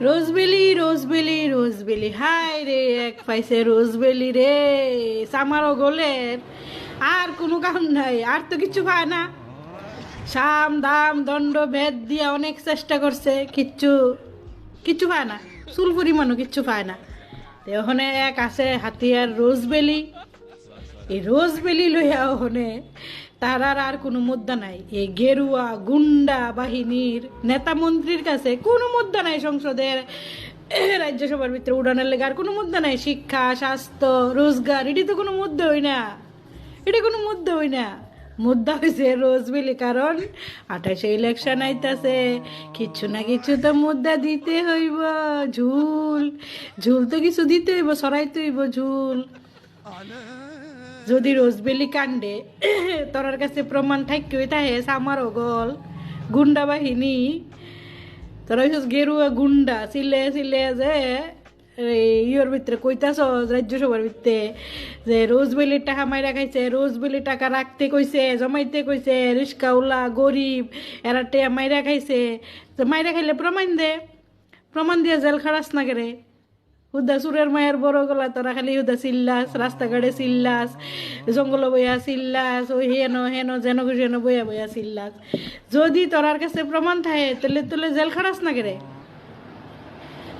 রোজবেলি রোজবেলি রোজবেলি হায় রে এক পাইছে রোজবেলি রে সামারও গোলের আর কোনো কাম নাই, আর তো কিছু খায় না। সাম দাম দণ্ড ভেদ দিয়ে অনেক চেষ্টা করছে, কিচ্ছু কিচ্ছু খায় না, চুল পরিমাণও কিচ্ছু খায় না। তো ওখানে এক আছে হাতিয়ার রোজবেলি, এই রোজবেলি লইয়া ওখানে তার আর কোনো মুদ্রা নাই। এই গেরুয়া গুন্ডা বাহিনীর নেতা মন্ত্রীর কাছে কোনো মুদ্রা নাই। সংসদের রাজ্যসভার ভিতরে উড়ানের লেগে আর কোনো মুদ্রা নাই। শিক্ষা স্বাস্থ্য রোজগার এটি তো কোনো মুদ্রা হই না, এটা কোনো মুদ্রা হই না। মুদ্রা হয়েছে রোজবেলি, কারণ 28-এ ইলেকশন আইতাছে, কিছু না কিছু তো মুদ্রা দিতে হইব। ঝুল ঝুল তো কিছু দিতে হইব, সরাইতে হইব ঝুল। যদি রোজবেলি কাণ্ডে তোরার কাছে প্রমাণ থাকি হইতা হে সামারও গল গুন্ডা বাহিনী, তোরা হইছিস গেরুয়া গুন্ডা সিলে সিলে যে ইয়োর ভিতরে কইতাছ রাজ্যসভার ভিতরে যে রোজবেলির টাকা মাইরা খাইছে, রোজবেলির টাকা রাখতে কইছে, জমাইতে কইছে, রিস্কাওয়ালা গরিব এরা টেয়া মাইরা খাইছে। তো মাইরা খাইলে প্রমাণ দে, প্রমাণ দিয়ে জেল খারাস না করে। হুদা সুরের মায়ের বড় গলা তোরা খালি হুদা চিল্লাস, রাস্তাঘাটে চিল্লাস, জঙ্গল বইয়া চিল্লাস, ওই হেন হেন যেন খুশি হেন বইয়া বইয়া চিল্লাস। যদি তোরার কাছে প্রমাণ থাকে তাহলে তোলে জেল খারাস না করে।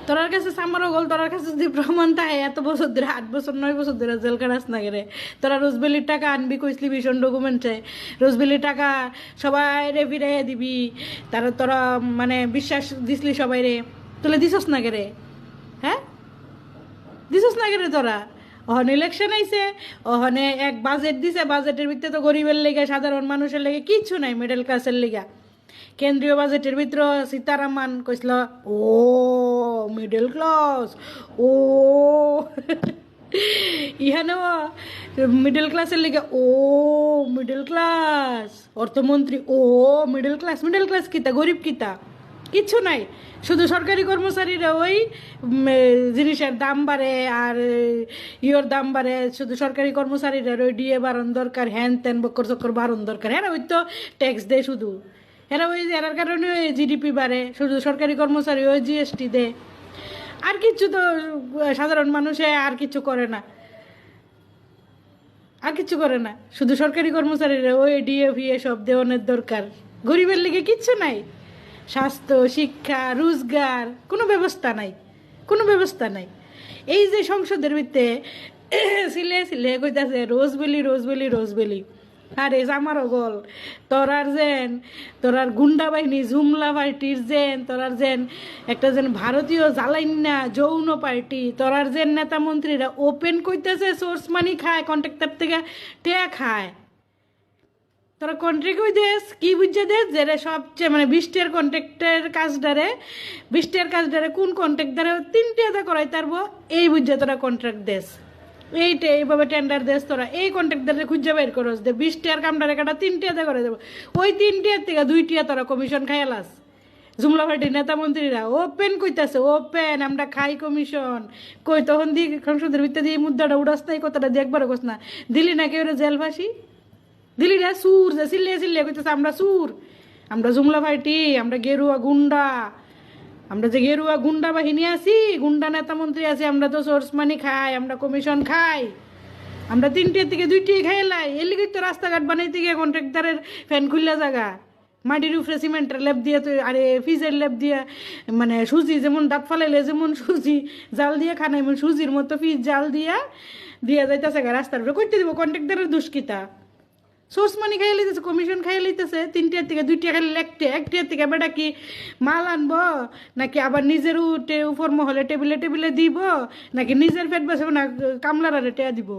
তোরার কাছে সামারও গল, তোরার কাছে যদি প্রমাণ থাকে এত বছর ধরে 8 বছর 9 বছর ধরে জেল খারাস না করে। তোরা রোজবেলির টাকা আনবি কইসলি ভীষণ ডকুমেন্টে, রোজবেলির টাকা সবাই রে ফিরাইয়া দিবি, তারা তোরা মানে বিশ্বাস দিসলি সবাই রে, তোলে দিছস না করে? হ্যাঁ দিছস না করে তোরা? ওখানে ইলেকশন আইছে, ওখানে এক বাজেট দিছে, বাজেটের ভিতরে তো গরিবের লেগে সাধারণ মানুষের লেগে কিচ্ছু নাই, মিডল ক্লাসের লেগে। কেন্দ্রীয় বাজেটের ভিতরে সীতারামান কইসল ও মিডল ক্লাস, ও ইহানেও মিডল ক্লাসের লেগে ও মিডল ক্লাস, অর্থমন্ত্রী ও মিডল ক্লাস। মিডল ক্লাস কিতা, গরিব কিতা? কিচ্ছু নাই। শুধু সরকারি কর্মচারীরা ওই জিনিসের দাম বাড়ে আর ইয়োর দাম বাড়ে, শুধু সরকারি কর্মচারীরা ওই ডিএ বাড়ন দরকার, হ্যান ত্যান বক্কর চক্কর বাড়ন দরকার। হ্যাঁ ওই তো ট্যাক্স দেয় শুধু, এরা ওই এরার কারণে ওই জিডিপি বাড়ে, শুধু সরকারি কর্মচারী ওই জিএসটি দেয়। আর কিচ্ছু তো সাধারণ মানুষে আর কিছু করে না, আর কিছু করে না। শুধু সরকারি কর্মচারীরা ওই ডিএ ফিএ সব দেওয়ানোর দরকার, গরিবের লিগে কিচ্ছু নাই। স্বাস্থ্য শিক্ষা রোজগার কোনো ব্যবস্থা নাই, কোনো ব্যবস্থা নাই। এই যে সংসদের ভিতরে সিলে সিলে কইতাছে রোজবেলি রোজবেলি রোজবেলি, আরে আমারও গল তোরার গুন্ডা বাহিনী জুমলা পার্টির তোরার একটা ভারতীয় জ্বালাইনা যৌন পার্টি, তোরার নেতা মন্ত্রীরা ওপেন কইতেছে সোর্স মানি খায়, কন্ট্রাক্টর থেকে টেয়া খায়। তোরা কন্ট্রাক্ট ওই দেশ কি বুঝছে দেশ যে সবচেয়ে মানে 20টার কন্ট্রাক্টের কাজটারে কোন কন্ট্রাক্টারে 3টে আদা করাই তারবো, এই বুঝছে তোরা কন্ট্রাক্ট দেশ। এইটা এইভাবে টেন্ডার দেশ, তোরা এই কন্ট্রাক্টারে খুঁজে বের করস দে 20টার কামটারে কাটা 3টে আদা করে দেবো। ওই 3টার থেকে 2টিয়া তোরা কমিশন খাইলাস। জুমলা পার্টির নেতা মন্ত্রীরা ওপেন কইতাছে ওপেন আমরা খাই কমিশন। কই তখন দিয়ে সংসদের ভিতরে দিয়ে মুদ্রাটা উড়াস নাই, কথাটা দিয়ে একবারও কোস না। দিলি না কেউ জেল ফাঁসি দিলি রে, সুর যে চিল্লে চিল্লে কইতেছে আমরা সুর, আমরা জুমলা পার্টি, আমরা গেরুয়া গুন্ডা, আমরা যে গেরুয়া গুন্ডা বাহিনী আছি, গুন্ডা নেতা মন্ত্রী আছি, আমরা তো সোর্স মানি খাই, আমরা কমিশন খাই, আমরা 3টের থেকে 2টি খাইলাই। এর লিগে তো রাস্তাঘাট বানাইতে গিয়ে কন্ট্রাক্টারের ফ্যান খুললা জায়গা, মাটির উপরে সিমেন্টের লেপ দিয়ে তো আরে ফিজের লেপ দিয়ে, মানে সুজি যেমন দাঁত ফালাইলে যেমন সুজি জাল দিয়ে খানা, এমন সুজির মতো ফিজ জাল দিয়া যাইতেছে রাস্তার উপরে। করতে দিব কন্ট্রাক্টারের দুষ্কিতা, সোর্স মানি খাইয়ে লইতেছে, কমিশন খাইয়ে লইতেছে। 3টার থেকে 2টা খাইলে একটার থেকে বেটা কি মাল আনবো, নাকি আবার নিজের উপর মহলে টেবিলে টেবিলে দিব, নাকি নিজের পেট বসাবো না কামলারা টেয়া দিব?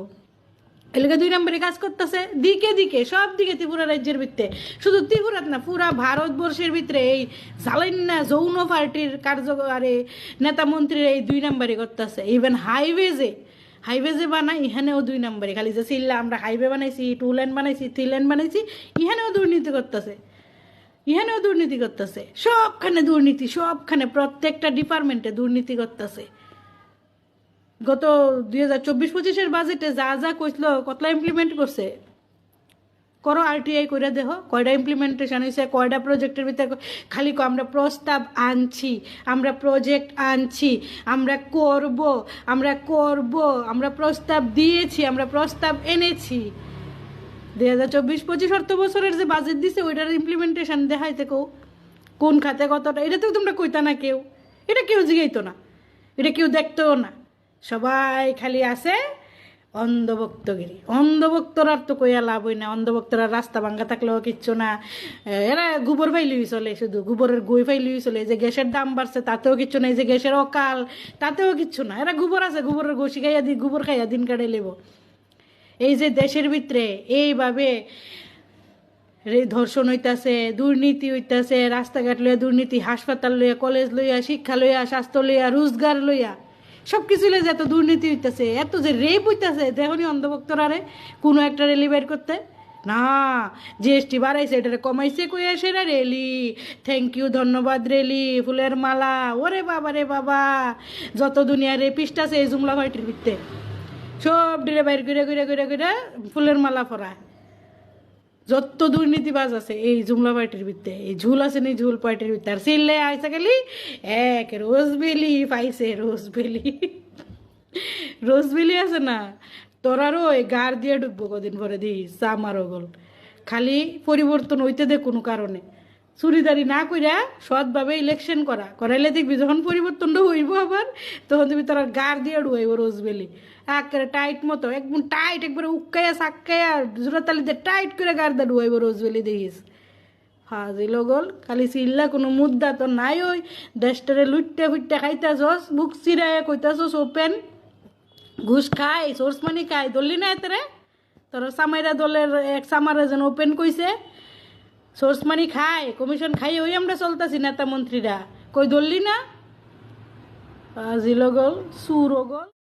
এলাকা 2 নম্বরে কাজ করতেছে দিকে দিকে, সব দিকে ত্রিপুরা রাজ্যের ভিতরে, শুধু ত্রিপুরাত না পুরা ভারতবর্ষের ভিতরে এই জ্বালাইনা যৌন পার্টির কার্যকারী নেতা মন্ত্রীরা এই 2 নম্বরে করতেছে। ইভেন হাইওয়ে যে বানাই ইহানেও 2 নম্বরে, খালি যে চিল্লা আমরা হাইওয়ে বানাইছি, 2 লেন বানাইছি, 3 লেন বানাইছি, ইহানেও দুর্নীতি করতেছে, ইহানেও দুর্নীতি করতেছে। সবখানে দুর্নীতি, সবখানে প্রত্যেকটা ডিপার্টমেন্টে দুর্নীতি করতেছে। গত 2024-25-এর বাজেটে যা যা কইছিল কতলা ইমপ্লিমেন্ট করছে? করো আরটিআই করে দেখো কয়টা ইমপ্লিমেন্টেশন হয়েছে, কয়টা প্রজেক্টের ভিতরে খালি আমরা প্রস্তাব আনছি, আমরা প্রজেক্ট আনছি, আমরা করব, আমরা প্রস্তাব দিয়েছি, আমরা প্রস্তাব এনেছি। 2024-25 অর্থ বছরের যে বাজেট দিছে ওইটার ইমপ্লিমেন্টেশন দেখাইতে কোন খাতে কতটা, এটা তো তোমরা কইতা না কেউ, এটা কেউ জিগাইতো না, এটা কেউ দেখতেও না, সবাই খালি আছে অন্ধভক্তগিরি। অন্ধভক্তরার তো কইয়া লাভ হই না, অন্ধভক্তরা রাস্তা ভাঙ্গা থাকলেও কিচ্ছু না, এরা গোবর ফাইলিই চলে, শুধু গোবরের গই ফাইলিই চলে, যে গ্যাসের দাম বাড়ছে তাতেও কিচ্ছু নাই, যে গ্যাসের অকাল তাতেও কিচ্ছু না, এরা গোবর আছে, গোবরের ঘষি খাইয়া গোবর খাইয়া দিন কাটাই লেব। এই যে দেশের ভিতরে এইভাবে ধর্ষণ হইতাছে, দুর্নীতি হইতাছে, রাস্তাঘাট লইয়া দুর্নীতি, হাসপাতাল লইয়া, কলেজ লইয়া, শিক্ষা লইয়া, স্বাস্থ্য লইয়া, রোজগার লইয়া, সব কিছু লইয়া যে এত দুর্নীতি হইতাছে, এত যে রেপ হইতাছে, দেখনি অন্ধভক্তরারে কোনো একটা রেলি বের করতে না, জিএসটি বাড়াইছে এটারে কমাইছে কই সেরা রেলি, থ্যাংক ইউ ধন্যবাদ রেলি, ফুলের মালা, ওরে বাবা রে বাবা, যত দুনিয়া রেপিস্ট আছে এই জুমলা ভাইটির ভিত্তে সব ডিরে বাইর ঘুরে ঘুরে ঘুরে ঘুরে ফুলের মালা পরায়, যত দুর্নীতিবাজ আছে এই জুমলা পার্টির ভিতরে, এই ঝুল আছে নি ঝুল পার্টির ভিতরে, আর সিল্লে আইসা গেলি এক রোজবেলি পাইছে, রোজবেলি রোজবেলি আছে না তোরারও ওই গার দিয়ে ঢুকবো কদিন পরে দিস আমারও গোল, খালি পরিবর্তন হইতে দে কোনো কারণে, চুরিদারি না কইরা সৎভাবে ইলেকশন করাইলে দেখবি যখন পরিবর্তনটা হইব আবার তখন তুমি তারা গার দিয়ে ঢুকাইব রোজবেলি একেবারে টাইট মতো, একদম টাইট, একবারে উক্কাইয়া সাক্কাইয়া জোড়াতালিতে টাইট করে গার দিয়ে ঢুকাইব রোজবেলি দেখিস। হাজিল গোল খালি চিল্লা কোনো মুদ্রা তো নাই, ওই দেশটারে লুটতে ফুটতে খাইতাছস, বুক চিরায় কইতাছস ওপেন, ঘুষ খাই, সোর্স মানি খাই, দললি না এতে তোর সামাইরা দলের এক সামারে যেন ওপেন কইছে সোর্স মানি খায়, কমিশন খাই, ওই আমরা চলতেছি নেতা মন্ত্রীরা, কই দললি না? জিলগল সুরগল।